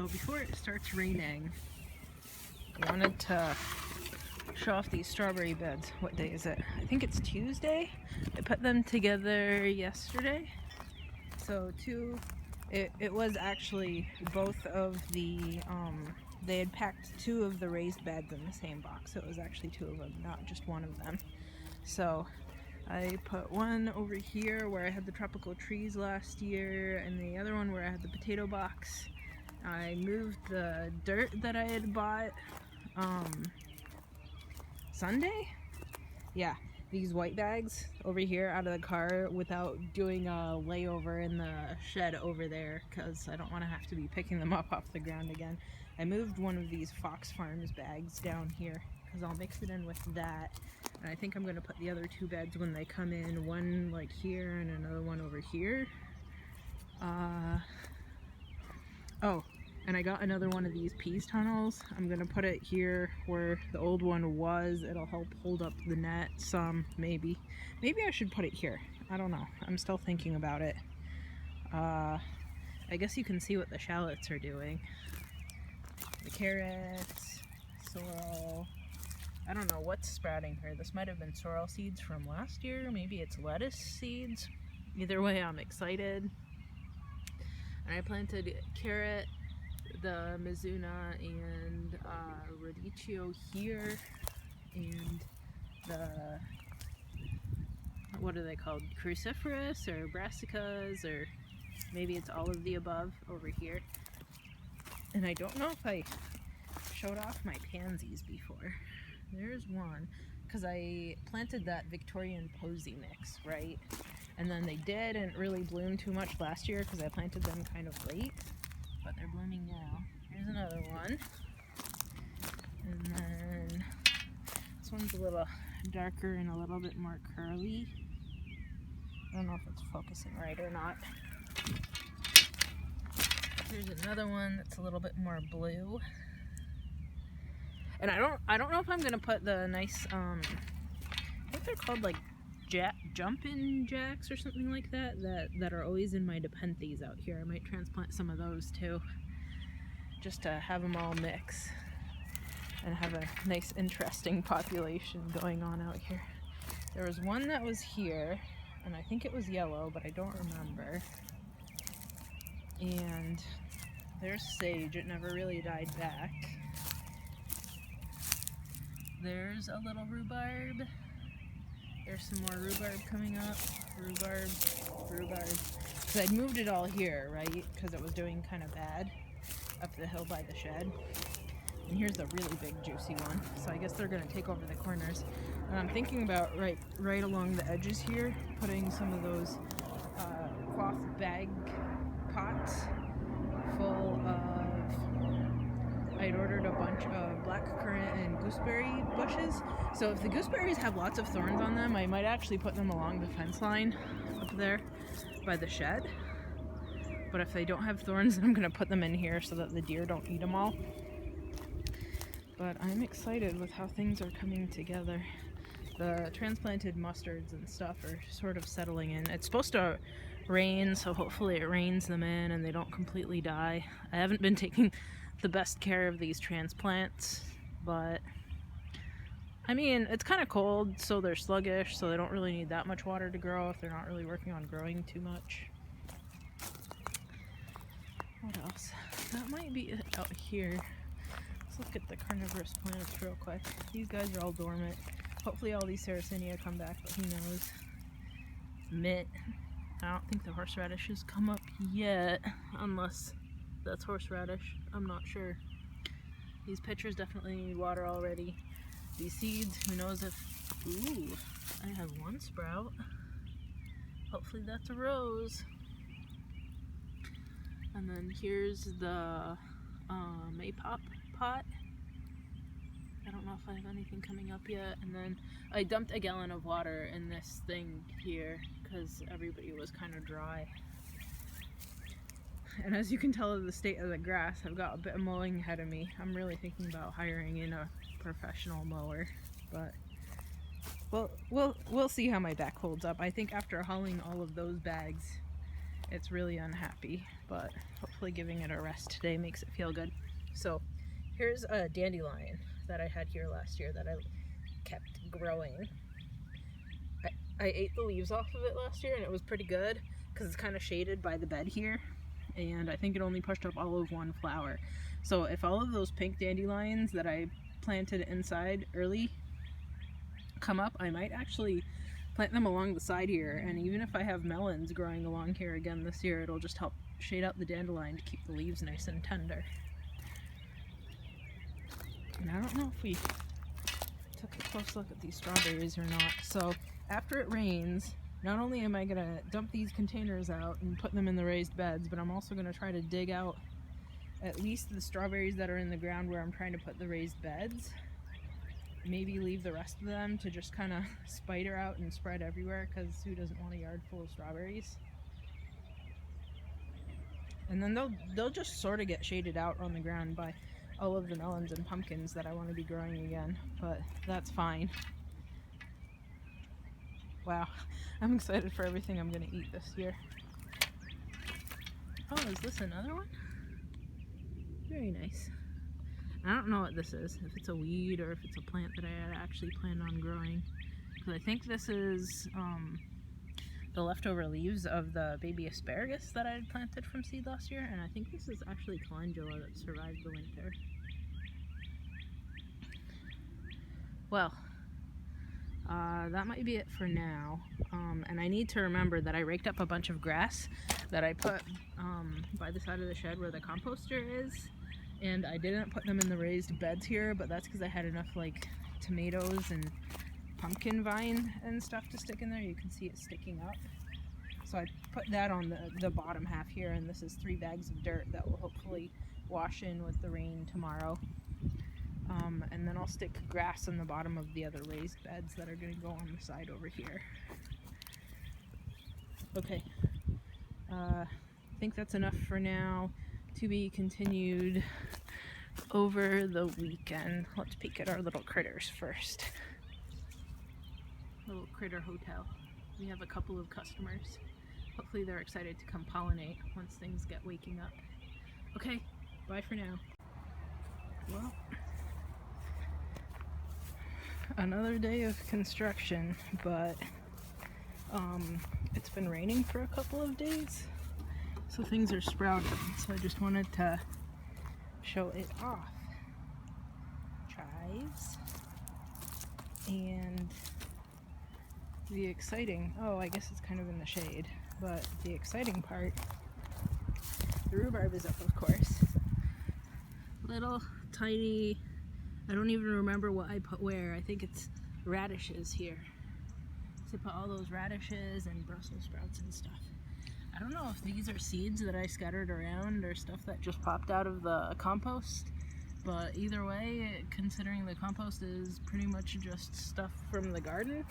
So before it starts raining, I wanted to show off these strawberry beds. What day is it? I think it's Tuesday. I put them together yesterday. So it was actually both of the, they had packed two of the raised beds in the same box. So it was actually two of them, not just one of them. So I put one over here where I had the tropical trees last year, and the other one where I had the potato box. I moved the dirt that I had bought Sunday? Yeah, these white bags over here out of the car without doing a layover in the shed over there, because I don't want to have to be picking them up off the ground again. I moved one of these Fox Farms bags down here because I'll mix it in with that. And I think I'm going to put the other two beds when they come in, one like here and another one over here. Oh, and I got another one of these peas tunnels. I'm going to put it here where the old one was. It'll help hold up the net some, maybe. Maybe I should put it here. I don't know. I'm still thinking about it. I guess you can see what the shallots are doing. The carrots, sorrel. I don't know what's sprouting here. This might have been sorrel seeds from last year. Maybe it's lettuce seeds. Either way, I'm excited. And I planted carrot, the Mizuna, and radicchio here, and the, what are they called? Cruciferous or brassicas, or maybe it's all of the above over here. And I don't know if I showed off my pansies before. There's one, because I planted that Victorian posy mix, right? And then they didn't really bloom too much last year because I planted them kind of late, but they're blooming now. Here's another one. And then this one's a little darker and a little bit more curly. I don't know if it's focusing right or not. There's another one that's a little bit more blue. And I don't know if I'm gonna put the nice I think they're called like jump-in jacks or something like that are always in my Nepenthes out here. I might transplant some of those too, just to have them all mix and have a nice interesting population going on out here. There was one that was here, and I think it was yellow, but I don't remember. And there's sage. It never really died back. There's a little rhubarb. There's some more rhubarb coming up. Rhubarb. Because I'd moved it all here, right? Because it was doing kind of bad up the hill by the shed. And here's a really big juicy one. So I guess they're going to take over the corners. And I'm thinking about right along the edges here, putting some of those cloth bag pots full of, I'd ordered a bunch of blackcurrant and gooseberry bushes. So if the gooseberries have lots of thorns on them, I might actually put them along the fence line up there by the shed. But if they don't have thorns, then I'm going to put them in here so that the deer don't eat them all. But I'm excited with how things are coming together. The transplanted mustards and stuff are sort of settling in. It's supposed to rain, so hopefully it rains them in and they don't completely die. I haven't been taking the best care of these transplants, but I mean, it's kind of cold, so they're sluggish, so they don't really need that much water to grow if they're not really working on growing too much. What else? That might be it out here. Let's look at the carnivorous plants real quick. These guys are all dormant. Hopefully all these Sarracenia come back, but who knows. Mint. I don't think the horseradishes come up yet, unless that's horseradish. I'm not sure. These pitchers definitely need water already. These seeds, who knows if... Ooh, I have one sprout. Hopefully that's a rose. And then here's the maypop pot. I don't know if I have anything coming up yet. And then I dumped a gallon of water in this thing here because everybody was kind of dry. And as you can tell of the state of the grass, I've got a bit of mowing ahead of me. I'm really thinking about hiring in a professional mower, but we'll see how my back holds up. I think after hauling all of those bags It's really unhappy, but hopefully giving it a rest today makes it feel good. So here's a dandelion that I had here last year that I kept growing. I ate the leaves off of it last year and it was pretty good because it's kind of shaded by the bed here, and I think it only pushed up all of one flower. So if all of those pink dandelions that I planted inside early come up, I might actually plant them along the side here, and even if I have melons growing along here again this year, it'll just help shade out the dandelion to keep the leaves nice and tender. And I don't know if we took a close look at these strawberries or not. So after it rains, not only am I going to dump these containers out and put them in the raised beds, but I'm also going to try to dig out at least the strawberries that are in the ground where I'm trying to put the raised beds. Maybe leave the rest of them to just kind of spider out and spread everywhere, because who doesn't want a yard full of strawberries? And then they'll just sort of get shaded out on the ground by all of the melons and pumpkins that I want to be growing again, but that's fine. Wow, I'm excited for everything I'm going to eat this year. Oh, is this another one? Very nice. I don't know what this is, if it's a weed or if it's a plant that I had actually planned on growing. Because I think this is the leftover leaves of the baby asparagus that I had planted from seed last year, and I think this is actually calendula that survived the winter. Well, that might be it for now. And I need to remember that I raked up a bunch of grass that I put by the side of the shed where the composter is. And I didn't put them in the raised beds here, but that's because I had enough like tomatoes and pumpkin vine and stuff to stick in there. You can see it sticking up. So I put that on the bottom half here, and this is 3 bags of dirt that will hopefully wash in with the rain tomorrow. And then I'll stick grass in the bottom of the other raised beds that are going to go on the side over here. Okay, I think that's enough for now. To be continued over the weekend. Let's peek at our little critters first. Little critter hotel. We have a couple of customers. Hopefully they're excited to come pollinate once things get waking up. Okay, bye for now. Well, another day of construction, but it's been raining for a couple of days, so things are sprouting. So I just wanted to show it off. Chives. And the exciting, oh, I guess it's kind of in the shade, but the exciting part, the rhubarb is up, of course. Little tiny, I don't even remember what I put where. I think it's radishes here. So I put all those radishes and Brussels sprouts and stuff. I don't know if these are seeds that I scattered around or stuff that just popped out of the compost, but either way, considering the compost is pretty much just stuff from the garden,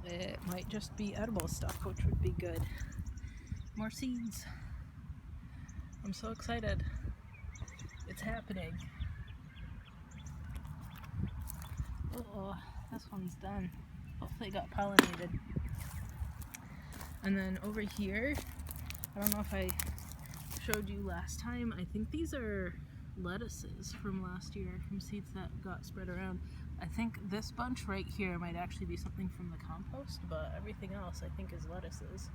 it might just be edible stuff, which would be good. More seeds. I'm so excited. It's happening. Oh, this one's done. Hopefully it got pollinated. And then over here, I don't know if I showed you last time, I think these are lettuces from last year, from seeds that got spread around. I think this bunch right here might actually be something from the compost, but everything else I think is lettuces.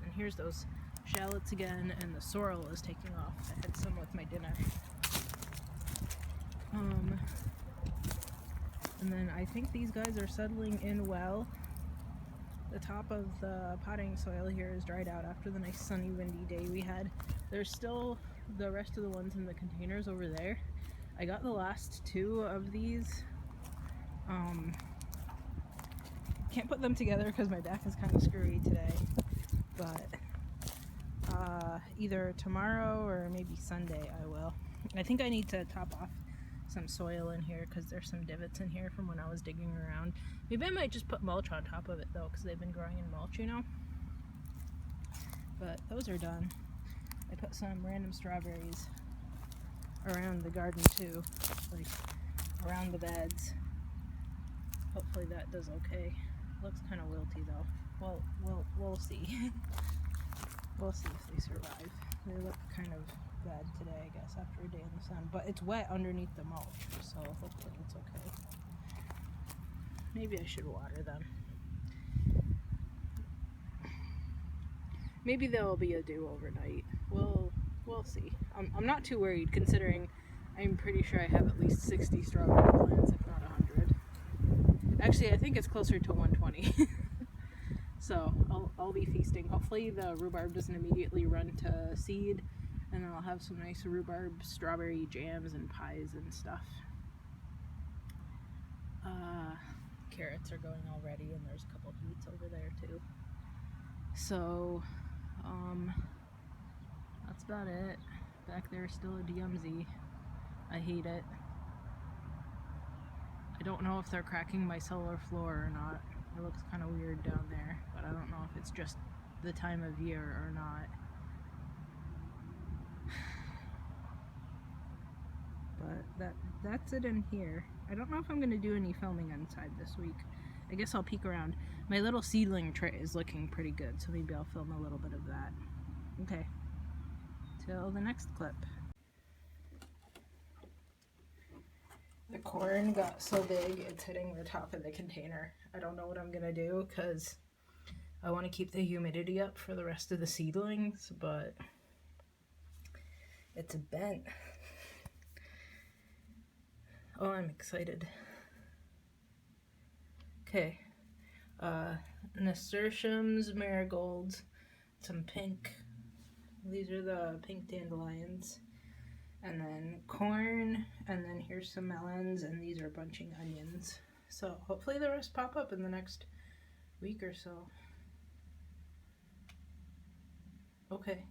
And here's those shallots again, and the sorrel is taking off. I had some with my dinner. And then I think these guys are settling in well. The top of the potting soil here is dried out after the nice sunny windy day we had. There's still the rest of the ones in the containers over there. I got the last 2 of these. Can't put them together because my back is kind of screwy today, but either tomorrow or maybe Sunday I will. I think I need to top off some soil in here because there's some divots in here from when I was digging around. Maybe I might just put mulch on top of it though, because they've been growing in mulch, you know. But those are done. I put some random strawberries around the garden too, like around the beds. Hopefully that does okay. Looks kind of wilty though. Well, we'll see. We'll see if they survive. They look kind of bad today, I guess, after a day in the sun. But it's wet underneath the mulch, so hopefully it's okay. Maybe I should water them. Maybe there'll be a dew overnight. We'll see. I'm not too worried, considering I'm pretty sure I have at least 60 strawberry plants, if not 100. Actually, I think it's closer to 120. So I'll be feasting. Hopefully the rhubarb doesn't immediately run to seed, and then I'll have some nice rhubarb strawberry jams and pies and stuff. Carrots are going already, and there's a couple beets over there too. So that's about it. Back there is still a DMZ. I hate it. I don't know if they're cracking my cellar floor or not. It looks kind of weird down there, but I don't know if it's just the time of year or not. But that's it in here. I don't know if I'm going to do any filming inside this week. I guess I'll peek around. My little seedling tray is looking pretty good, so maybe I'll film a little bit of that. Okay. Till the next clip. The corn got so big, it's hitting the top of the container. I don't know what I'm gonna do, because I want to keep the humidity up for the rest of the seedlings, but it's bent. Oh, I'm excited. Okay. Nasturtiums, marigolds, some pink. These are the pink dandelions. And then corn, and then here's some melons, and these are bunching onions. So hopefully the rest pop up in the next week or so. Okay.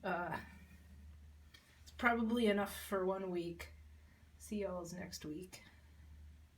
It's probably enough for 1 week. See y'all's next week.